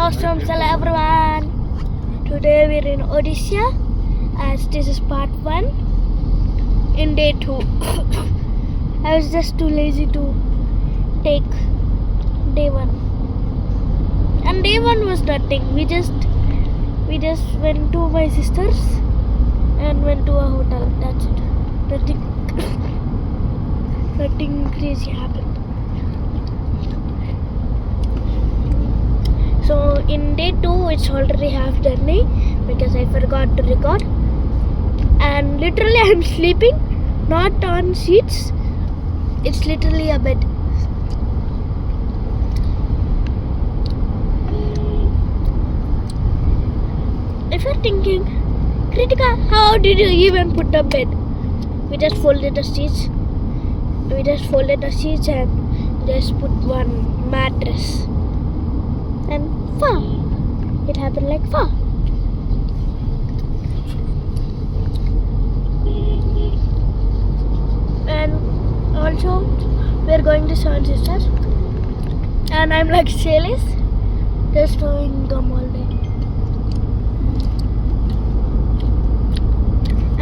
Awesome, hello everyone. Today we're in Odisha as this is part 1 in day 2. I was just too lazy to take day 1. And day 1 was nothing. We just went to my sister's and went to a hotel. That's it. Nothing crazy happened. So in day 2 it's already half journey because I forgot to record, and literally I'm sleeping not on seats, it's literally a bed. If you're thinking, Kritika, how did you even put a bed? We just folded the seats and just put one mattress. And it happened like far. And also we're going to Seven Sisters, and I'm like Shailesh, just doing gum all day.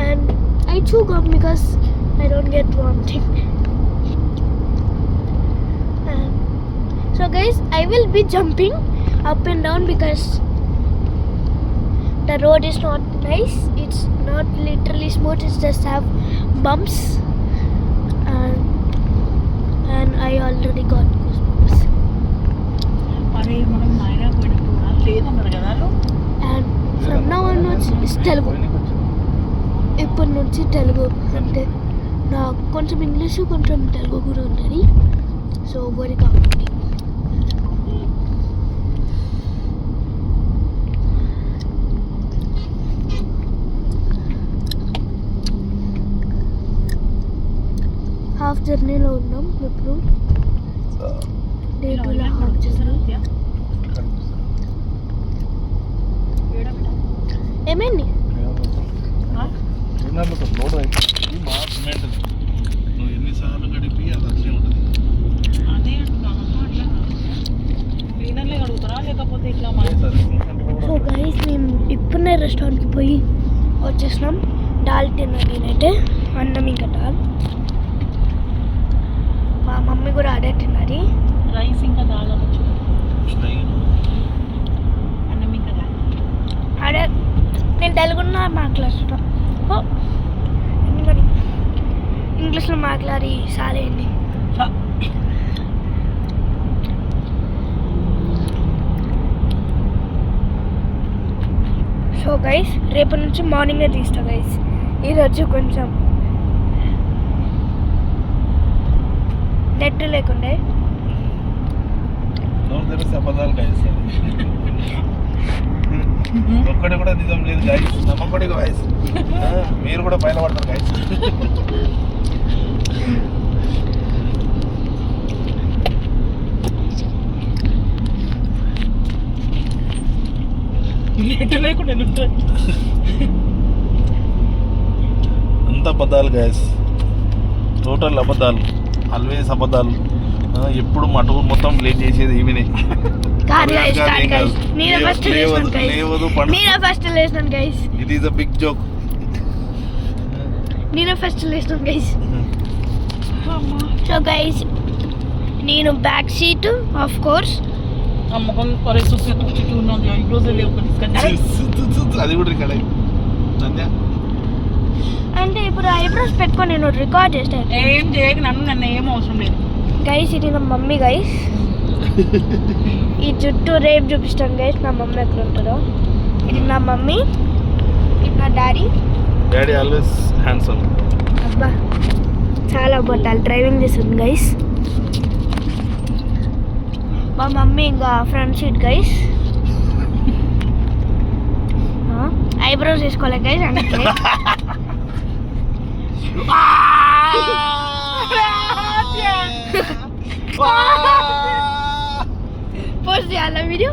And I chew gum because I don't get vomiting. So guys, I will be jumping up and down because the road is not nice. It's not literally smooth, it's just have bumps, and I already got goosebumps. And from now onwards it's Telugu. ఇప్పటి నుంచి తెలుగు అంటే నాకు కొంచెం English కొంచెం తెలుగు కూడా ఉంటుంది. So వరి కాబట్టి హాఫ్ జర్నీలో ఉన్నాం ఇప్పుడు. డే 2లో హాఫ్ జర్నీ. ఏమైంది? ఎన్నిసార్లు గడిపి అది అట్లే ఉంటుంది. అదే క్లీనర్లే కడుగుతారా లేకపోతే ఇట్లా? సో గైస్ మేము ఇప్పుడే రెస్టారెంట్కి పోయి వచ్చేసినాం. దాల్ తిన్నా నేనైతే, అన్నం ఇంకా దాల్. మా మమ్మీ కూడా అదే తిన్నది, రైస్ ఇంకా దాల్ అనొచ్చు. అన్నం ఇంకా దాల్ అదే. నేను తెలుగులో మాట్లాడుతున్నా, ఇంగ్లీష్లో మాట్లాడి సాలేండి. సో గైస్ రేపటి నుంచి మార్నింగే తీస్తా గైస్. ఈరోజు కొంచెం నెట్ లేకుండే. ఒక్కటి కూడా నిజం లేదు గైస్, నమ్మకూడదు గైస్. మీరు కూడా పైన పడతారు గైస్. నెట్ లేకుండా అంత అబద్ధాలు గైస్, టోటల్ అబద్ధాలు, ఆల్వేస్ అబద్ధాలు. ఎప్పుడు మటుకు మొత్తం లేట్ చేసేది ఈమెనే. It is a big joke. నేను ఫస్ట్ లేస్తాను గైస్. సో గైస్ నేను బ్యాక్ సీట్ ఆఫ్ కోర్స్. అది కూడా రికార్డ్ అంటే ఇప్పుడు ఐబ్రోస్ పెట్టుకొని నేను రికార్డ్ చేస్తాను. ఏం చేయక నన్ను ఏం అవసరం లేదు గైస్. ఇది నా మమ్మీ గైస్. ఈ జుట్టు రేపు చూపిస్తాను గైస్ నా మమ్మీ ఎక్కడ ఉంటుందో. ఇది నా మమ్మీ, ఇది నా డాడీ. Daddy always handsome. అబ్బా చాలా బట్టాలి, డ్రైవింగ్ చేస్తుంది గైస్. మా మమ్మీ ఇంకా ఫ్రంట్ సీట్ గైస్. ఐబ్రోస్ వేసుకోవాలి గైస్ అందుకే. పోస్ట్ చేయాలా వీడియో?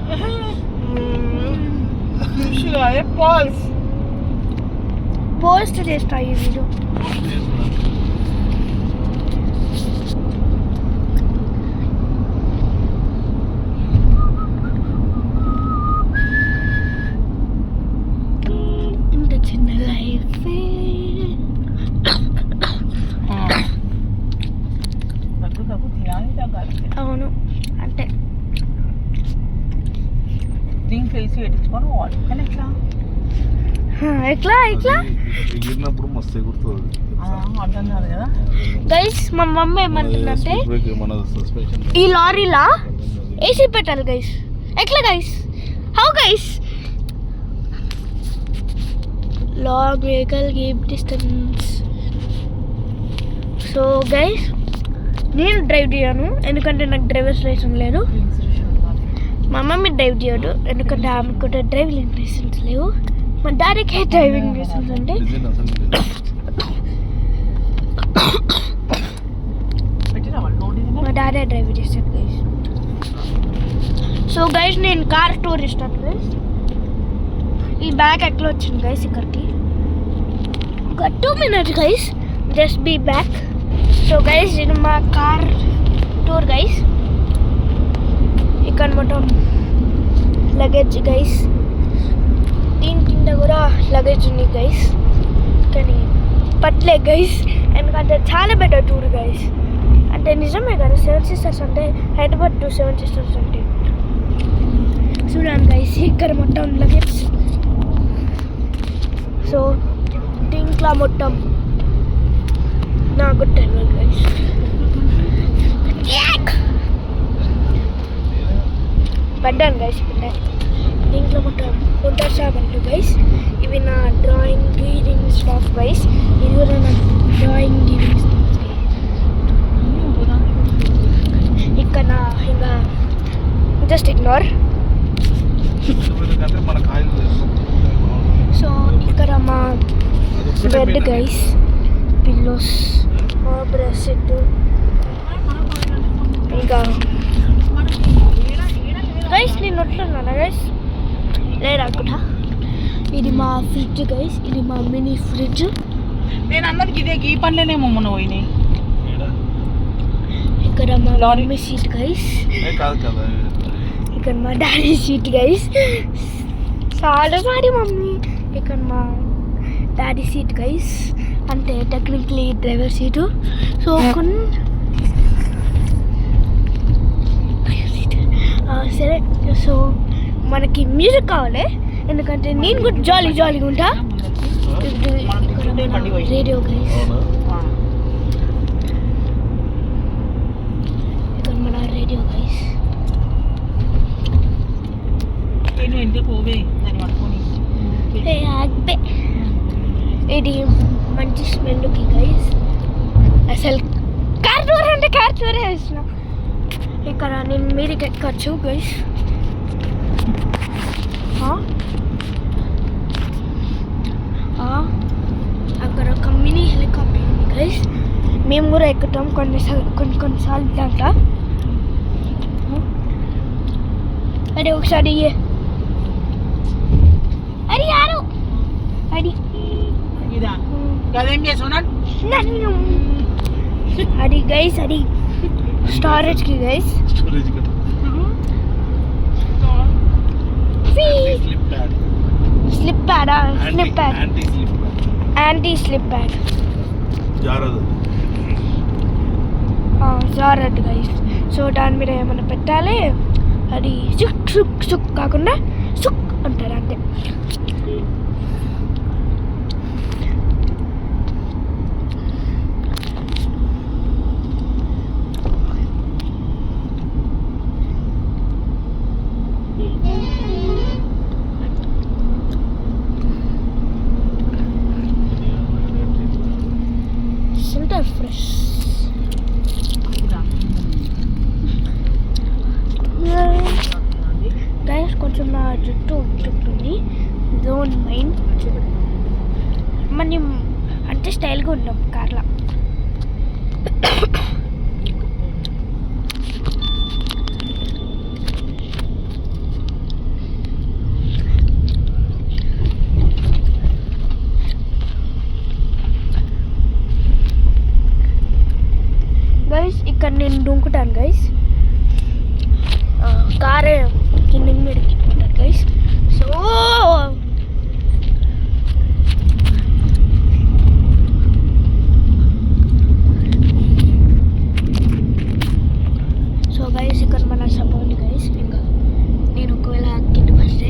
పోస్ట్ చేస్తా ఈ వీడియో. దీంట్లో వేసి పెట్టించుకొని పోవాలి. కానీ ఎట్లా ఎట్లా ఎట్లా ఎగిరినప్పుడు మస్తు ఎగురుతుంది. అర్థం కాదు కదా. గైస్ మా మమ్మీ ఏమంటుందంటే మన సస్పెన్షన్ ఈ లారీలా ఏసీ పెట్టాలి గైస్. ఎట్లా guys? How guys? Long vehicle keep distance. So guys నేను డ్రైవ్ చేయను ఎందుకంటే నాకు డ్రైవర్స్ లైసెన్స్ లేదు. మా మమ్మీ డ్రైవ్ చేయడు ఎందుకంటే ఆమె కూడా డ్రైవింగ్ లైసెన్స్ లేవు. మా డాడీకి డ్రైవింగ్ లైసెన్స్ అంటే మా డాడీ డ్రైవ్ చేస్తాడు గైస్. సో గైస్ నేను కార్ టూర్ ఇస్తాను గైస్. ఈ బ్యాగ్ ఎట్లా వచ్చింది గైస్ ఇక్కడికి? ఒక 2 minutes guys, just be back. So guys ఇది మా కార్ టూర్ గైస్. ఇక్కడ మొత్తం లగేజ్ గైస్, దీని కింద కూడా లగేజ్ ఉంది గైస్. కానీ పట్లే గైస్ ఎందుకంటే చాలా బెటర్ టూర్ గైస్. అంటే నిజమే కదా 7 sisters అంటే హైదరాబాద్ టు 7 sisters అంటే చూడండి గైస్ ఇక్కడ మొత్తం లగేజ్. సో దీంట్లో మొత్తం నాకు తెలియదు గైస్. పడ్డాను గైస్ ఇప్పుడు. దీంట్లో మొత్తం ఉంటారు సామాన్లు గైస్. ఇవి నా డ్రాయింగ్ గీరింగ్ స్టాఫ్ గైస్. ఇది కూడా నా డ్రాయింగ్ గీరింగ్ స్టాఫ్. ఇక్కడ నా ఇంకా జస్ట్ ఇగ్నోర్. సో ఇక్కడ మా బెడ్ గైస్, పిల్లోస్, మా బ్రష్ సెట్, ఇంకా గైస్ నేను నొట్లున్నానా గైస్ లేదు అనుకుంటా. ఇది మా ఫ్రిడ్జ్ గైస్, ఇది మా మినీ ఫ్రిడ్జ్. నేను అన్నది ఇదే ఈ పనులేనేమో మొన్న పోయినాయి. ఇక్కడ మా మమ్మీ సీట్ గైస్, ఇక్కడ మా డాడీ సీట్ గైస్. చాలా సారీ మమ్మీ. ఇక్కడ మా డాడీ సీట్ గైస్, అంటే టెక్నికలీ డ్రైవర్ సీటు. సో సరే. సో మనకి మ్యూజిక్ కావాలి ఎందుకంటే నేను కూడా జాలీగా ఉంటా. రేడియో గైస్, ఇక్కడ మన రేడియో గైస్. ఇది మంచి స్మెల్కి గైస్. అసలు కార్ టూర్ అంటే కార్ టూరే వేసిన. ఇక్కడ నేను మీరికి ఎక్కచ్చు గైస్. అక్కడ ఒక మినీ హెలికాప్టర్ ఉంది గైస్. మేము కూడా ఎక్కుతాం కొన్నిసార్లు దాంట్లో. అరే ఒకసారి అరే యారు అది అది గైస్, అది స్టోరేజ్కి గైస్. స్లిప్ ప్యాడా? Slip pad, anti slip pad. జారద్దు గైస్. సో దాని మీద ఏమైనా పెట్టాలి, అది సుక్ సుక్ సుక్ కాకుండా సుక్ అంటారు అంతే. Fresh guys. కొంచెం నా జుట్టు ఉంటుంది, డోంట్ మైండ్. మనం అంటే స్టైల్గా ఉన్నాం కార్లో. గైస్ ఇక్కడ నేను దుంకుతాను గైస్. కారే కింద మీదకి పోతాను గైస్. సో గైస్ ఇక్కడ మన సపోర్ట్ గైస్. ఇంకా నేను ఒకవేళ కింద వస్తే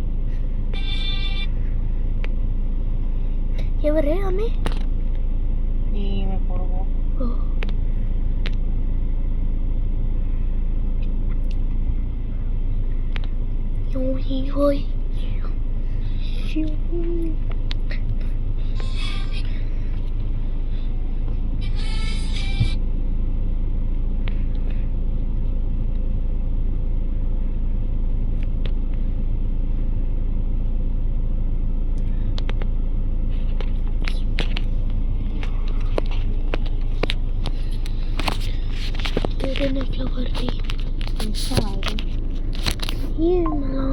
ఎవరే ఆమె? ఈమె పొరుగు ఓ. ఓయ్ ఓయ్. ఏదైనా ఫ్లవర్ది ఏమా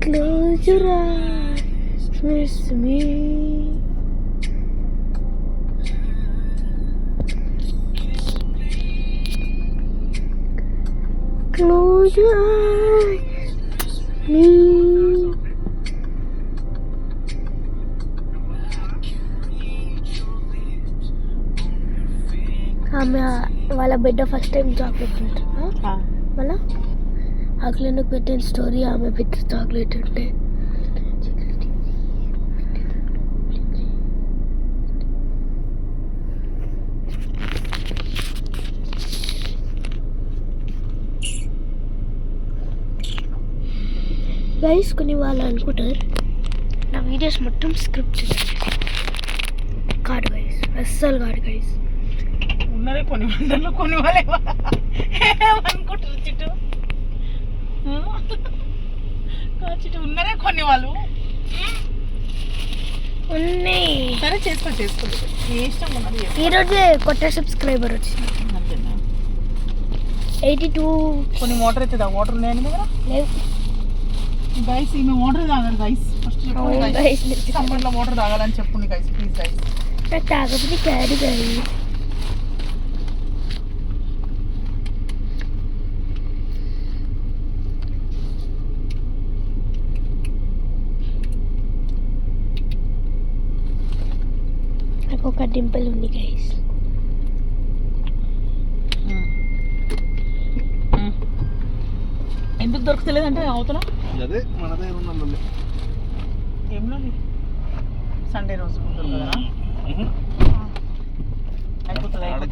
Close your eyes, miss me. Close your eyes, me. ఆమె వాళ్ళ బిడ్డ ఫస్ట్ టైం చాక్లెట్ తింటున్నా మళ్ళా ఆకలికి పెట్టిన స్టోరీ ఆమె పెద్ద చాక్లెట్ ఉంటే గైస్ కొన్ని వాళ్ళు అనుకుంటారు నా వీడియోస్ మొత్తం స్క్రిప్ట్ కాదు గైస్, అస్సలు కాదు గైస్. ఉన్నారే కొన్ని వందలు కొన్ని వాళ్ళే ఏమనుకుంటారు చిట్టు చిట్టు ఉన్నారే కొన్ని వాళ్ళు ఉన్నాయి. సరే చేసుకోండి ఏ ఇష్టం ఉన్నది ఈరోజే కొత్త సబ్స్క్రైబర్ వచ్చింది, 82. కొన్ని వాటర్ అయితే వాటర్ ఉన్నాయండి దగ్గర లేవు గైస్. ఈమె వాటర్ తాగాలి గైస్, ఫస్ట్ చెప్పండి సమ్మర్లో వాటర్ తాగాలని చెప్పండి గైస్, ప్లీజ్ గైస్. నాకు తాగకపోతే క్యారీ కాదు. నాకు ఒక డింపుల్ ఉంది గైస్. ఎందుకు దొరుకుతలేదంటే అవతల అదే మన దగ్గర ఉన్న ఏమో సండే రోజు దొరకదా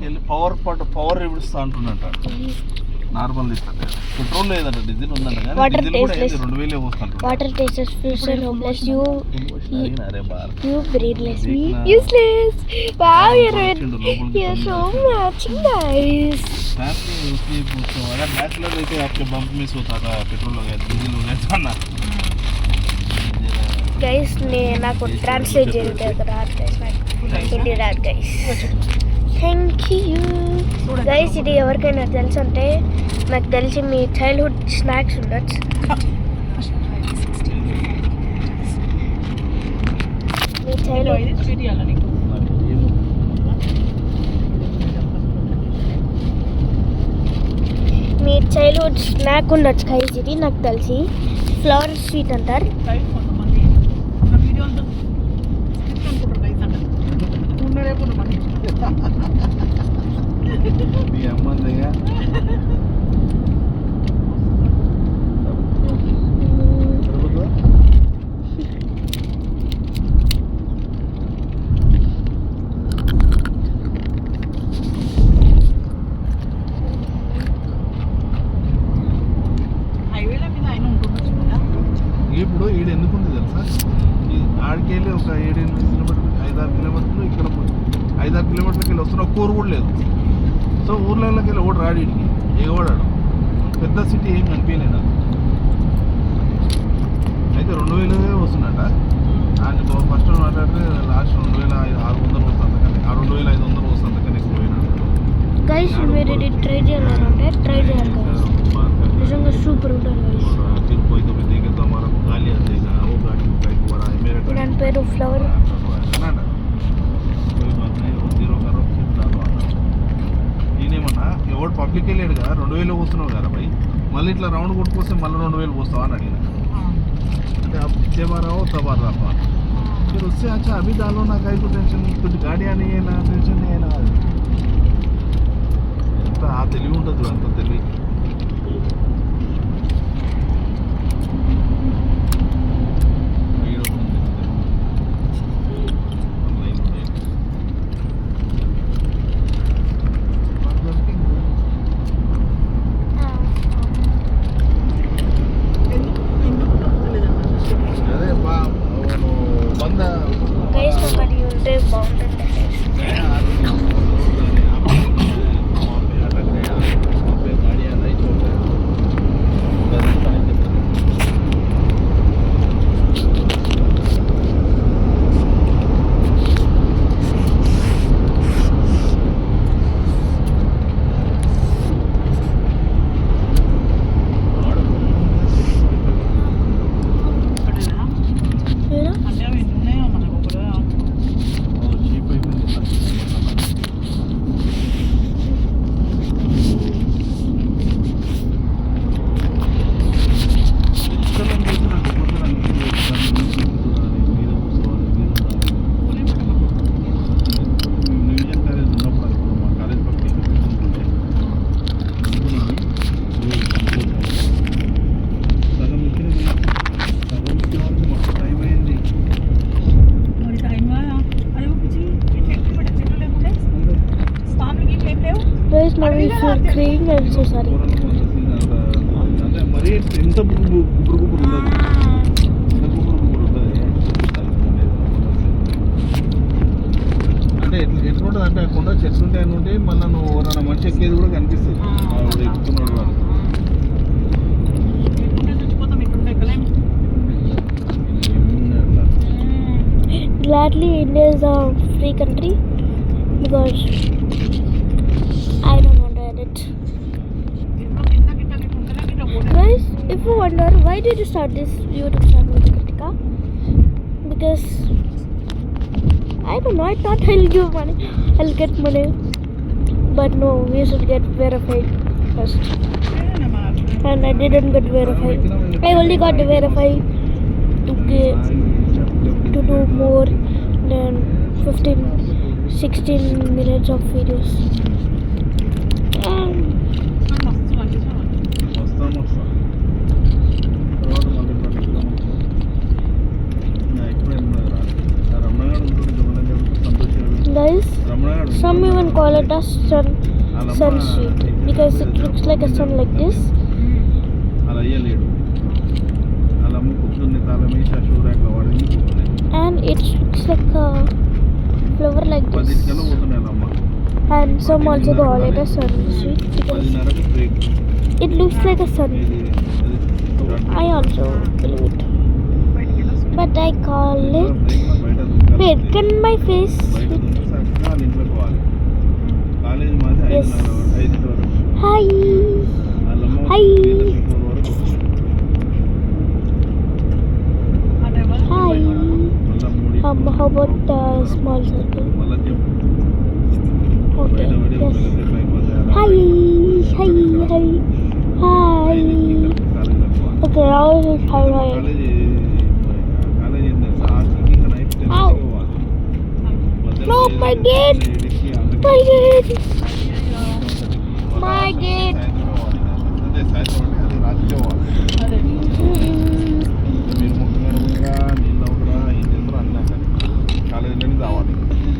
వెళ్ళి పవర్ ఇడుస్తా అంటున్నట్ట. నార్మల్ తీసుకుంటే పెట్రోల్ లేదంట, డీజిల్ ఉందంట. వాటర్ డీజిల్ కూడా ఏంది 2000 పోస్తాంట. Water tasteless future homeless you are bar you brainless me useless. Wow, you're so much nice. Family उसकी पूछो अगर बैचलर रहते आपके बम्प मिस होता था, पेट्रोल हो गया, डीजिल हो गया था ना. Guys నాకు ట్రాన్స్లేట్ చేయలేదు రాదు గైస్, నాకు హిందీ రాదు గైస్. Thank you guys. ఇది ఎవరికైనా తెలుసు అంటే నాకు తెలిసి మీ చైల్డ్హుడ్ స్నాక్స్ ఉండొచ్చు. మీ చైల్డ్హుడ్ స్వీట్ ఇవ్వాలి నీకు. మీ చైల్డ్హుడ్ స్నాక్ ఉండొచ్చు గైస్. ఇది నాకు తెలిసి ఫ్లవర్ స్వీట్ అంటారు. కొంతమంది నా వీడియోలతో స్క్రిప్ట్ అనుకుంటారు గైస్ అంటారు. ఉన్నారే కొంతమంది మీ అమ్మందిగా హైవేల మీద ఆయన ఉంటుండొచ్చు కదా. ఇప్పుడు ఈడ ఎందుకుంది తెలుసా, ఆడికెళ్ళి ఒక 7-8 కిలోమీటర్లు 5-6 కిలోమీటర్లు, ఇక్కడ 5-6 కిలోమీటర్లకి వెళ్ళి వస్తున్న ఒక్క ఊరు కూడా లేదు. సో ఊర్లలోకి వెళ్ళి ఒకటి రాడు, ఇడికి ఎగవాడాడు. పెద్ద సిటీ ఏం కనిపించలేదు. అయితే 2000 వస్తున్నట. ఆయన ఫస్ట్ మాట్లాడితే లాస్ట్ 2600 వస్తుంది కానీ 2500 వస్తుంది కానీ ఎక్కువ పోయినాడు. గైస్ మీరు ఇది ట్రై చేయాలంటే ట్రై చేయాలి గైస్, నిజంగా సూపర్ ఉంటుంది గైస్. దాని పేరు ఫ్లవర్. నేనేమన్నా ఎవడు పబ్లిక్ 2000 పోస్తున్నావు కదా భయ్, మళ్ళీ ఇట్లా రౌండ్ కొట్టుకొస్తే మళ్ళీ 2000 పోస్తావా అని అడిగిన. అంటే आप जितने बार आओ तब आ रहा फिर उससे अच्छा अभी डालो ना, कहीं को टेंशन, कुछ गाड़ियाँ नहीं है ना, टेंशन नहीं है ना. ఎంత ఆ తెలివి ఉండదు, అంత తెలివి. అదే బా వంద గైస్ ఒకటి ఉంటే బాగుంటుంది. అంటే అవి ఎన్ని ఉన్నాయో మనకు ఒకరు చీప్ అయిపోయింది. మరి టైం అరే పిచ్చి ఎట్లా చెట్లు లేకుంటే స్వామికి ఇట్లా ఏం లేవు. Guys, now we feel crying. I'm so sorry. అంటే మరీ ఎంత గుబురు గుబురు ఉండదు, ఎంత గుబురు గుబురు ఉంటుంది. అంటే ఎట్లుంటుంది అంటే ఆ కొండ చెట్లు ఉంటాయి నుండి మళ్ళీ నువ్వు ఎవరైనా మనిషి ఎక్కేది కూడా కనిపిస్తుంది. ఆవిడ ఎక్కుతున్నాడు వాడు. చచ్చిపోతాం ఇట్లుంటే ఎక్కలేము. ఏమున్నాయి అట్లా. Gladly, India is a free country because I don't want to edit. గిట్ట గిట్ట గిట్ట ఉంటేనే గిట్ట పోతే Guys, if you wonder why did you start this YouTube channel, Kritika? Because I don't know. I thought I'll give money. I'll get money, but no. We should get verified first, and I didn't get verified. I only got verified to do more than 16 minutes of videos. మస్తు అనిపిస్తుంది. వస్తాం తర్వాత మళ్ళీ ప్రకటిద్దాం. ఎప్పుడు రమణగాడు ఉంటుంది సంతోషం. Guys, రమణగాడు some even call it a sun street because it looks like a sun like this. అలా అయ్యలేడు. అలా అమ్మ పొద్దున్నే తాళం వేసి ఆ షూ ర్యాక్లో వాడింది కూర్చున్నాయి. And it looks like a flower like 10 this. కల్లా పోతున్నాయి అమ్మ. And some also call it a sun street because 10:30కు break. it looks like a sun. I also believe it, but I call it. Wait, can my face? బయట దుంపేసి అక్కడ వాళ్ళ ఇంట్లోకి పోవాలి. College మాది Yes. 5 వరకు. Hi. వాళ్ళమ్మ Hi. 4 వరకు. ఆ డ్రైవర్ Hi. మళ్ళా 3 How about the small circle? మళ్ళా చెప్పు. Okay. బయట పడి ఒక Yes. గంట అయిపోతే అలా Hi. Hi. Hi. Hi. 5:30కి కాలేజీలోకి పోవాలి. Okay, now it's hi. Hi. College ఏంటంటే ఆర్టీకి ఇక్కడ నైట్ 10 Ow. పోవాలి. మధ్యలో No, my gate. 7:30కి My gate. మళ్ళా My gate. సాయంత్రం పోవాలి. అదే సాయంత్రం అంటే అది రాత్రి పోవాలి. అదే Mm. మీరు ముఖ్యంగా నీళ్ళు అవుతురా ఏం చేస్తారో అన్నీ అక్కడ కాలేజీలోనే రావాలి.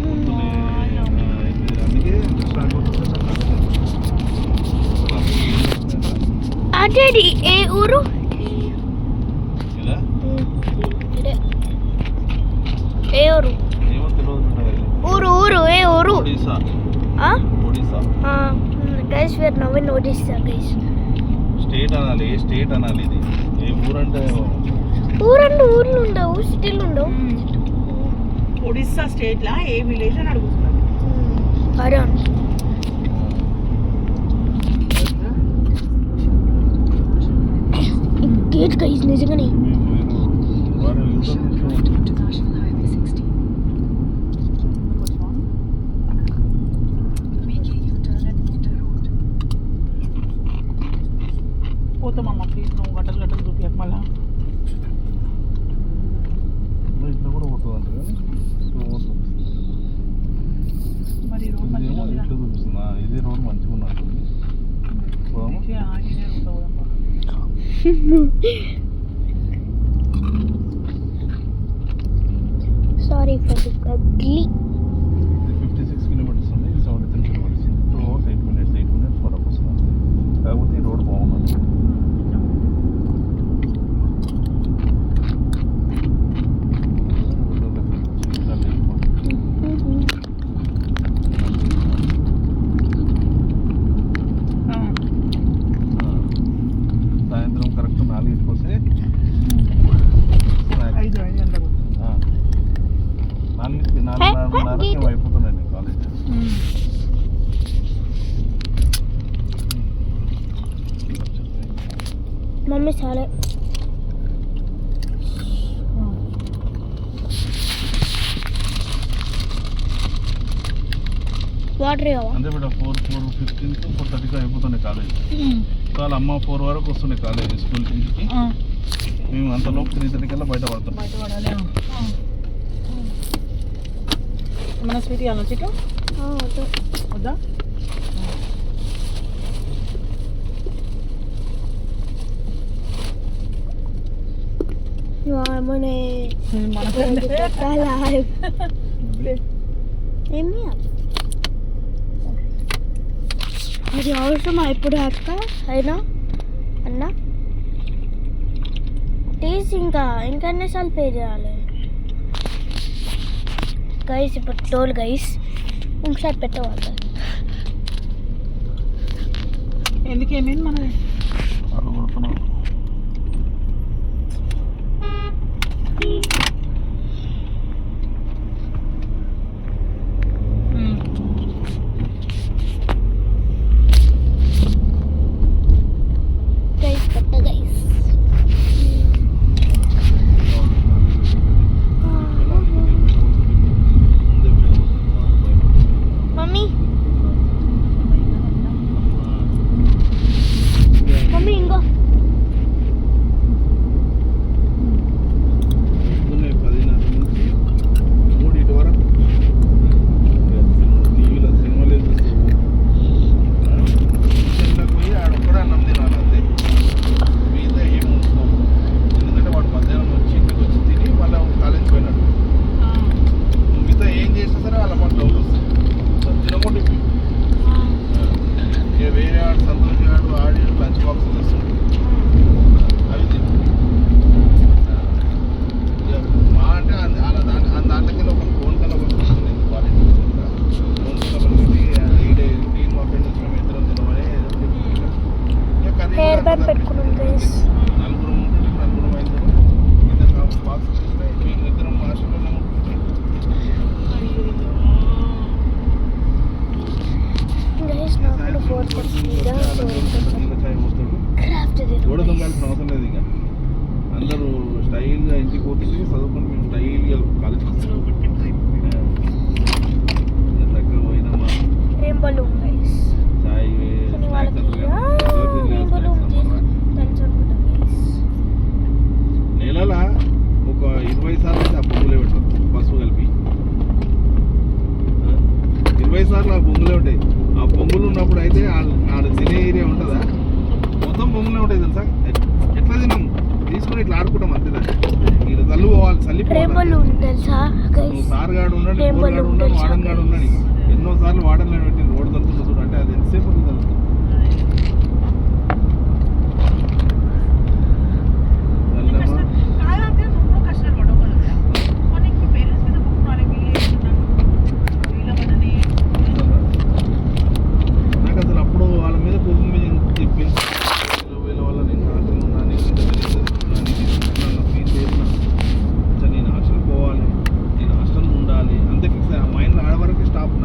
పొద్దున్నే అందుకే స్టార్ట్ అవుతుంది. Adedi, ఊరు? ఇలా ఏ ఊరు? ఏమో తెలియదు. ఊరు ఏ ఊరు? Odisha. Ah? Odisha Guys, we are now in Odisha, guys. State అనాలి. ఏ స్టేట్ అనాలి ఇది? ఏ ఊరంటే ఊరంటే ఊర్లు ఉండవు, సిటీలు ఉండవు. ఒడిస్సా స్టేట్ లా ఏ విలేజ్ అని అడుగుతున్నారు. అరాన్. గేట్ గైస్ నిజంగానే. ఇది రోడ్ మంచిగా ఉన్నట్టుంది. పోదామా? Sorry for the ugly. ఇది 56 కిలోమీటర్స్ ఉంది, ఇది 73 కిలోమీటర్స్ ఉంది. 2 hours 8 minutes వరకు వస్తుంది. కాకపోతే ఈ రోడ్ బాగున్నది. సాయంత్రం కరెక్ట్ 4కి వస్తే 5 గంటలకు 4:30 అయిపోతున్నాయి కాలేజ్. మమ్మీ చాలా వాటర్ కావా? అంతే బిడ్డ 4:15 4:30 అయిపోతుండే కాలేజ్. వాళ్ళ అమ్మ 4 వరకు వస్తుండే కాలేజ్ స్కూల్ ఇంటికి. మేము అంతలోపు 3:30 కల్లా బయట పడతాం. మన స్వీట్ ఇవ్వాలా చికెన్ వద్దా? ఏమి అది అవసరమా ఇప్పుడు అక్క అయినా అన్న ప్లీజ్ ఇంకా ఎన్నిసార్లు పే చేయాలి గైస్? ఇప్పుడు టోల్ గైస్ ఇంకోసారి పెట్టవాలి. ఎందుకేమైంది మనది? గైస్ పెట్ట గైస్. మమ్మీ మమ్మీ ఇంకో పొద్దున్నే 10:30 నుంచి 3 వరకు టీవీలో సినిమాలు కిచెన్లోకి పోయి ఆడొక్కడే అన్నం తినాలి అంతే. మీద ఏం ఉంచుకోము. ఎందుకంటే వాడు మధ్యాహ్నం వచ్చి ఇంటికి వచ్చి తిని మళ్ళీ కాలేజీకి పోయినాడు. మిగతా ఏం చేసినా సరే వాళ్ళ మాకు డౌట్ వస్తుంది. తినకుండా ఇక వేరే ఆడు సంతోష్ గాడు ఆడి లంచ్ బాక్స్ తెస్తుంది. అవి తిని మా అంటే అలా దాంట్లోకి ఒక ఫోన్ కన్నా ఒకటి కాలేజ్ ఫోన్ కన్నా ఒకటి ఈడే నేను మా ఫ్రెండ్ వచ్చిన ఇద్దరం తినమని హెయిర్ బ్యాండ్ పెట్టుకున్నాం గైస్. నలుగురు ఉంటుంటే 5 ఇద్దరు బాక్స్ చేస్తే మేము ఇద్దరం హాస్టల్లో ఉంటుంటే గైస్ నాకు 4:30 క్రాఫ్ట్ గోడ దొంగాల్సిన అవసరం లేదు. ఇక అందరూ స్టైల్గా ఇంటికి పోతుంటే చదువుకొని మేము స్టైల్గా కాలేజ్కి వస్తాం. దగ్గర పోయినామా ఏం బలూన్ గైస్. చాయ్ కానీ వాళ్ళకి ఏం బలూన్ తెలుసు అనుకుంటా గైస్. నెలల ఒక 20 సార్లు అయితే ఆ బొంగులే పెట్టారు పసుపు కలిపి. 20 సార్లు ఆ బొంగులే ఉంటాయి. ఆ బొంగులు ఉన్నప్పుడు అయితే ఆడ తినే ఏరియా ఉంటుందా మొత్తం బొంగులే ఉంటాయి తెలుసా. ఎట్లా తిన్నాం తీసుకొని ఇట్లా ఆడుకుంటాం అంతేదా. ఇక్కడ తల్లు పోవాలి ఏం చల్లిపోవాలి. బలూన్ తెలుసా గైస్? సార్ గాడు ఉన్నాడు, ఏం ఫోర్ గాడు బలూన్ ఉన్నాడు, తెలుసా వాడన్ గాడు ఉన్నాడు. ఎన్నో సార్లు వాడన్లో పెట్టి రోడ్డు తలుపుతుంది చూడు. అంటే అది ఎంతసేపు ఉంటుంది తెలుసు. కష్టాలు పడవు కదా. కొన్ని పేరెంట్స్ మీద వాళ్ళకి వీళ్ళ నాకు అసలు అప్పుడు వాళ్ళ మీద కోపం మీద చెప్పి వీళ్ళ వల్ల నేను హాస్టల్ ఉన్నాను ఫీల్ చేసిన నేను హాస్టల్ పోవాలి, నేను హాస్టల్ ఉండాలి అంతే ఫిక్స్. ఆ మైండ్లో ఆడ వరకు స్టాప్.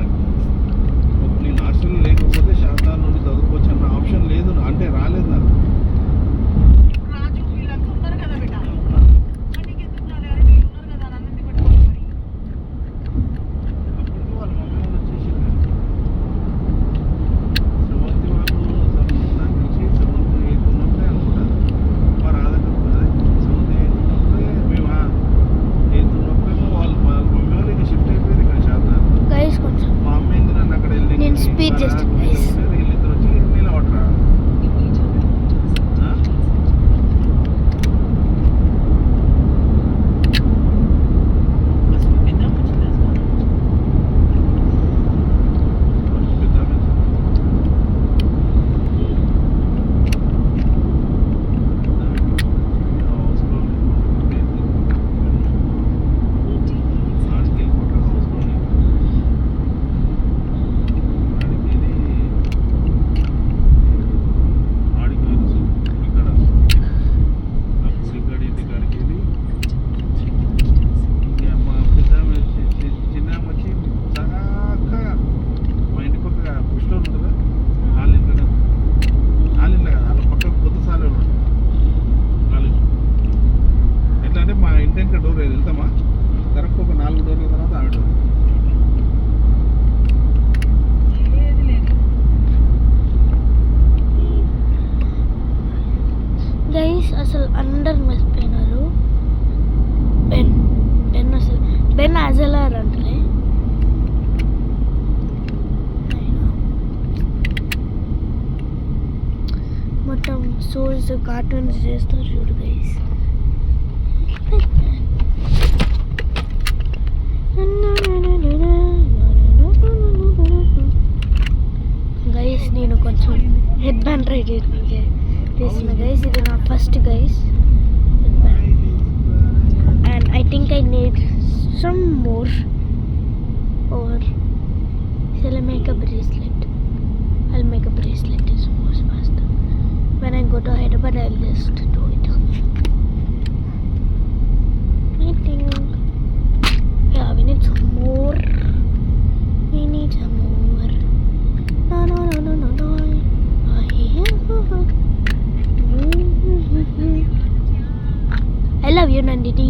షోస్ కార్టూన్స్ చేస్తారు చూడు గైస్. గైస్ నేను కొంచెం హెడ్ బ్యాండ్ ట్రై చేసిన గైస్. ఇది నా first guys head band. And I think I need some more, or shall I make a bracelet? I'll make a bracelet, it's more faster. When I go to Hyderabad, I'll just do it. I think, yeah, we need some more. We need some more. No. I love you, Nandini.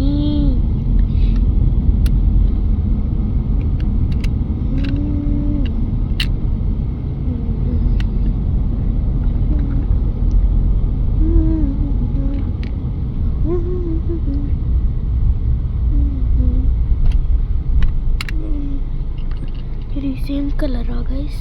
It is same color, guys.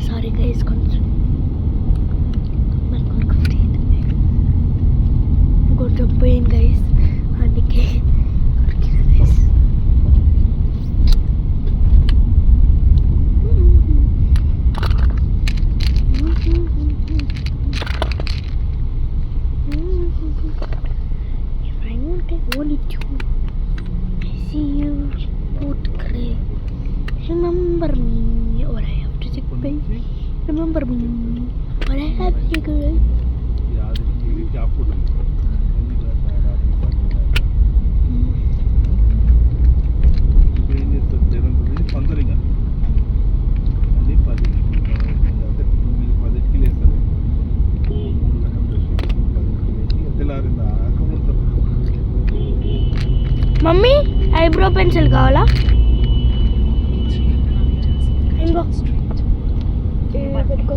Sorry guys, కొంచెం పోయింది guys, అందుకే guys. If I want to only two, I see you both cry. Remember me, or I have to sit by. Remember me, or I have to go. Mummy eyebrow pencil కావాలా? ఇంకో పెట్టుకో.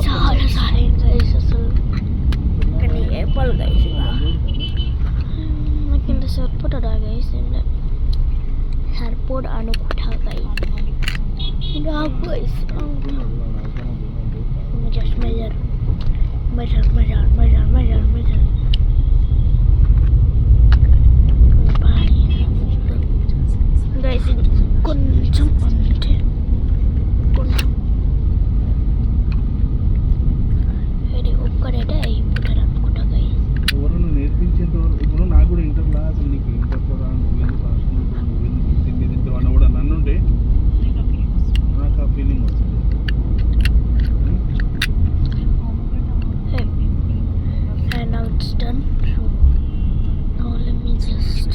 చాలా sorry guys, అసలు కానీ ఏపాలి guys. నాకు ఇంత సరిపోతుందా guys? సరిపోదు అనుకుంటా గైస్. Just measure. Guys, ఇది కొంచెం అంతే, కొంచెం. ఇది ఒక్కడైతే అయిపోతుంది అనుకుంటా గైస్. ఎవరన్నా నేర్పించేంత వరకు ఇప్పుడు నాకు కూడా ఇంటర్లో అసలు నీకు ఏం తక్కువ నువ్వెందుకు రాసుకుంటావు, నువ్వెందుకు తిండి తింటావు అని కూడా నన్నుంటే నాకు ఆ ఫీలింగ్ వస్తుంది. And now it's done. So now let me just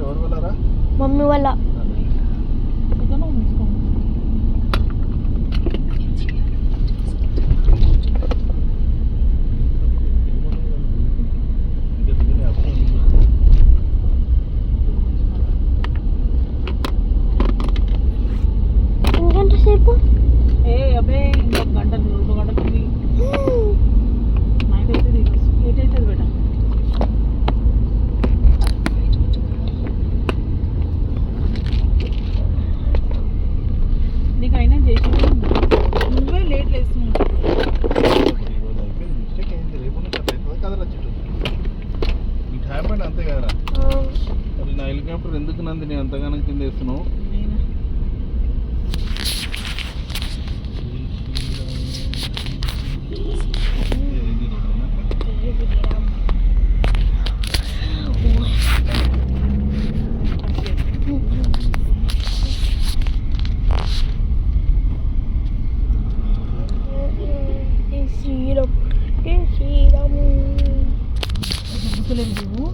ఎవరు వెళ్ళారా మమ్మీ వాళ్ళ. ఇంకెంతసేపు? ఏ అబ్బే ఇంకొక గంట 2 గంటలు ఉంది. నైట్ అయితే 8 అవుతుంది బేట. నీకు అయినా చేసి నువ్వే లేట్ లేస్తున్నావు. మిస్టేక్ అయింది, రేపు అవుతుంది కదరా చెట్టు. ఇట్ హ్యాపెండ్ అంతే కదరా. మరి నా హెలికాప్టర్ ఎందుకు నంది నేను అంతగానం కింద వేస్తున్నావు? నువ్వు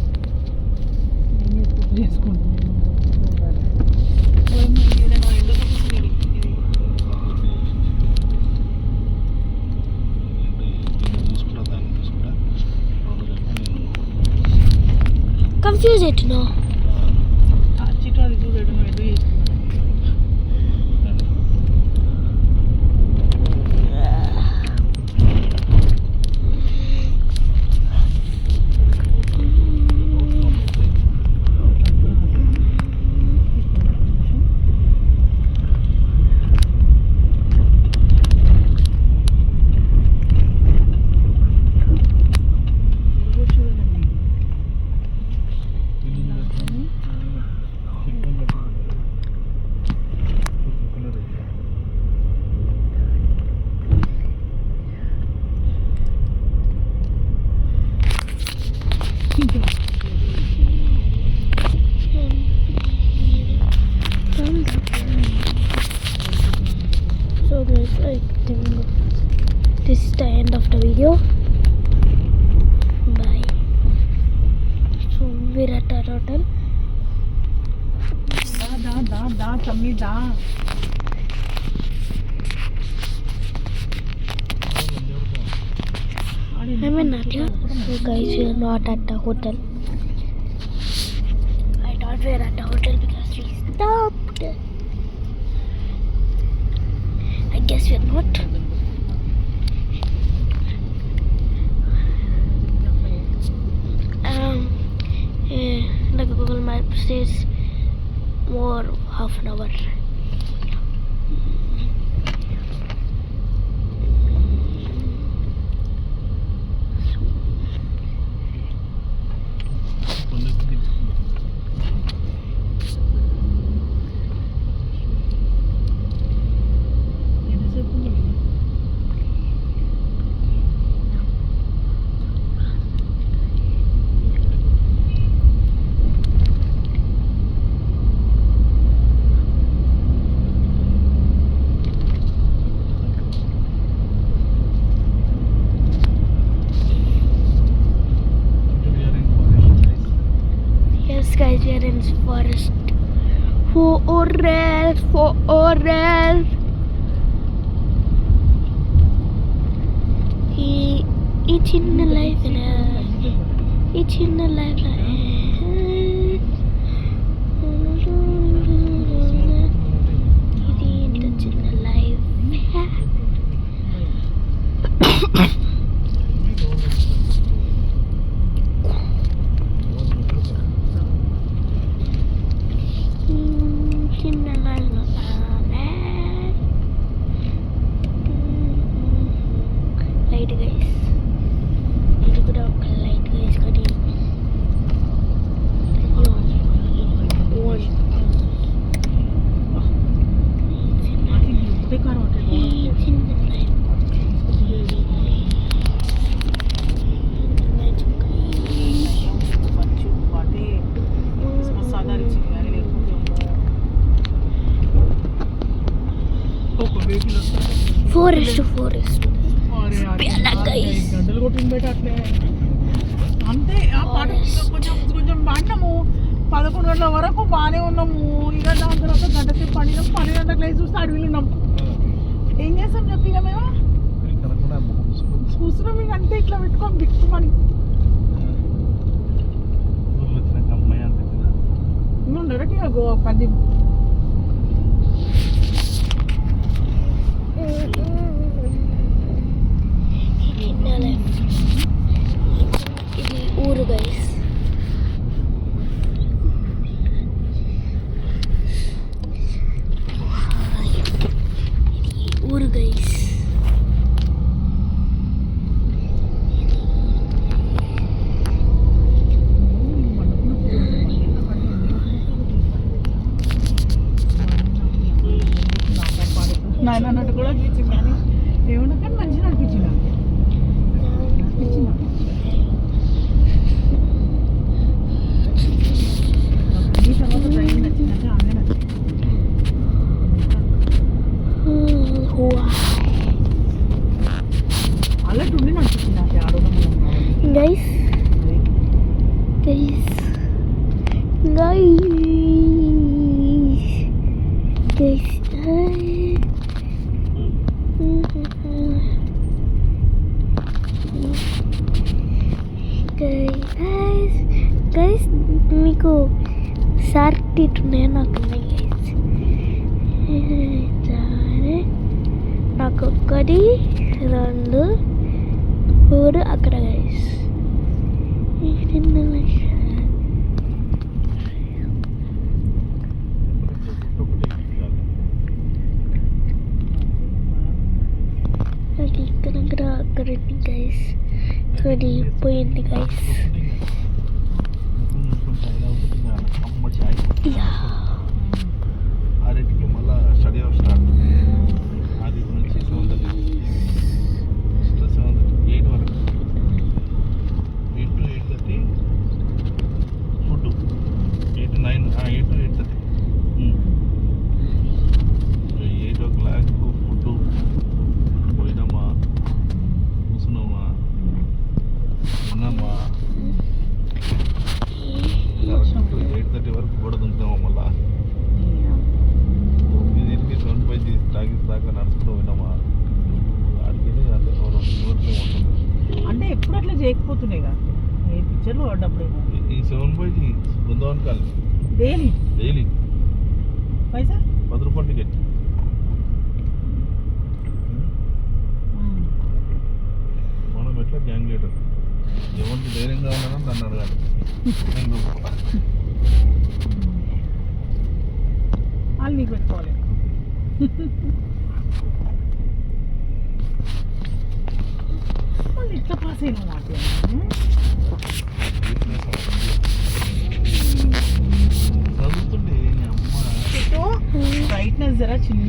చేసుకుంటున్నాను. కన్ఫ్యూజ్ అవుతున్నా. చిట్టు అది చూడడం నువ్వు ఎందుకు చేసుకుంటున్నావు? So guys, I think this is the end of the video. Bye. So we're at our hotel. దా తమ్మి దా. I'm in Nadia. So guys, we are not at the hotel. I thought we are at the hotel because we stopped. I guess we are not. The Google Map says more half an hour. Guys, we are in forest. Forest. Each in the life, each in the life. Forest. గంటలు కొట్టింది బయట అట్లే అంతే. ఆ పాట కొంచెం పాడినాము 11 గంటల వరకు బాగానే ఉన్నాము. ఇక దాని తర్వాత గంట సేపు పడినాం. 10 గంటలకు లేచి చూస్తే అడవిలో ఉన్నాం. ఏం చేస్తాం చెప్పి ఇక మేము కూర్చున్నాం. ఇక అంతే ఇట్లా పెట్టుకొని బిక్కుమని ఉండరట ఇక గోవా 10 ఇది ఊరు గైస్. ఊరు గైస్. నాయన అన్నట్టు కూడా అనిపించింది కానీ ఏమన్నా కానీ మంచిగా అనిపించింది నాకు. ఈ తర్వాత ట్రైన్ నచ్చిందంటే అన్నీ నచ్చింది. అలా ఉండి నచ్చింది నాకు ఆడడం guys guys guys guys guys మీకు షార్క్ టీట్ ఉన్నాయో నాకు ఉన్నాయి గైస్. నాకు 1 2 3 అక్కడ గైస్. ఇక్కడ అక్కడ గైస్. అది పోయింది గైస్. ఆరింటికి మళ్ళీ స్టడీ అవర్ స్టార్ట్. అది నుంచి 7:30 8 వరకు 8 to 8:30 food. 8 to 9 8 to 8:30 8 o'clock food. పోయినామా కూర్చున్నామా ఉన్నామా 8:30 వరకు కూడా దుంకుతామా. మళ్ళా 9కి 7:5 తాగి దాకా నడుచుకుంటూ పోయినామా. ఆడికి ఉంటుంది. అంటే ఎప్పుడు అట్లా చేయకపోతున్నాయి కదా ఏ పిక్చర్లో పడ్డప్పుడేమో. ఈ 7:5 బృందావన్ కాలనీ డైలీ పైసా 10 రూపాయలు టికెట్. మనం ఎట్లా గ్యాంగ్ లీడర్ ఎవరికి ధైర్యంగా ఉన్నారో దాన్ని అడగాలి. వాళ్ళు నీకు పెట్టుకోవాలి. వాళ్ళు ఇట్లా పాస్ అయిన మాట చదువుతుండే అమ్మ బ్రైట్నెస్ జరా చిన్న